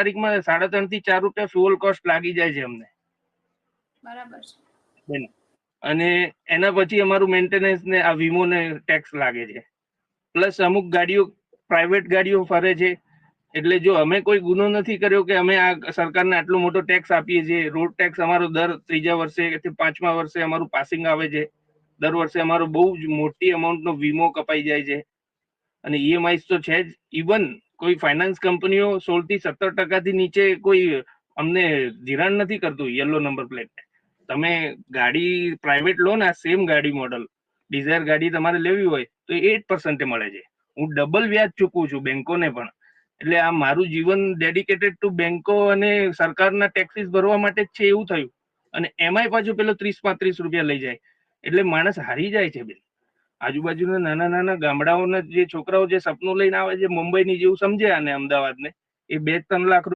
તારીખમાં 3.5 થી 4 રૂપિયા ફ્યુઅલ કોસ્ટ લાગી જાય છે અમને. બરાબર છે બેન, અને એના પછી અમારું મેન્ટેનન્સ ને આ વીમો ને ટેક્સ લાગે છે. પ્લસ અમુક ગાડીઓ પ્રાઇવેટ ગાડીઓ ફરે છે, એટલે જો અમે કોઈ ગુનો નથી કર્યો કે અમે આ સરકારને આટલો મોટો ટેક્સ આપીએ છીએ. રોડ ટેક્સ અમારો દર 3જા વર્ષે કે 5મા વર્ષે અમારું પાસિંગ આવે છે. દર વર્ષે અમારો બહુ જ મોટી અમાઉન્ટનો વીમો કપાઈ જાય છે, અને ઈએમઆઈ તો છે જ. ઇવન કોઈ ફાઇનાન્સ કંપનીઓ 16 થી 17% નીચે કોઈ અમને ધિરાણ નથી કરતું યલો નંબર પ્લેટ. તમે ગાડી પ્રાઇવેટ લો ને, આ સેમ ગાડી મોડલ ડિઝાયર ગાડી તમારે લેવી હોય તો 8% મળે છે. હું ડબલ વ્યાજ ચૂકવું છું બેંકોને પણ. એટલે આ મારું જીવન ડેડિકેટેડ ટુ બેંકો અને સરકારના ટેક્સીસ ભરવા માટે જ છે એવું થયું. અને એમાંય પાછું પેલો 30-35 રૂપિયા લઈ જાય, એટલે માણસ હારી જાય છે બેન. આજુબાજુના નાના નાના ગામડાઓના જે છોકરાઓ જે સપનું લઈને આવે છે મુંબઈની જેવું સમજે અને અમદાવાદને, એ 2-3 લાખ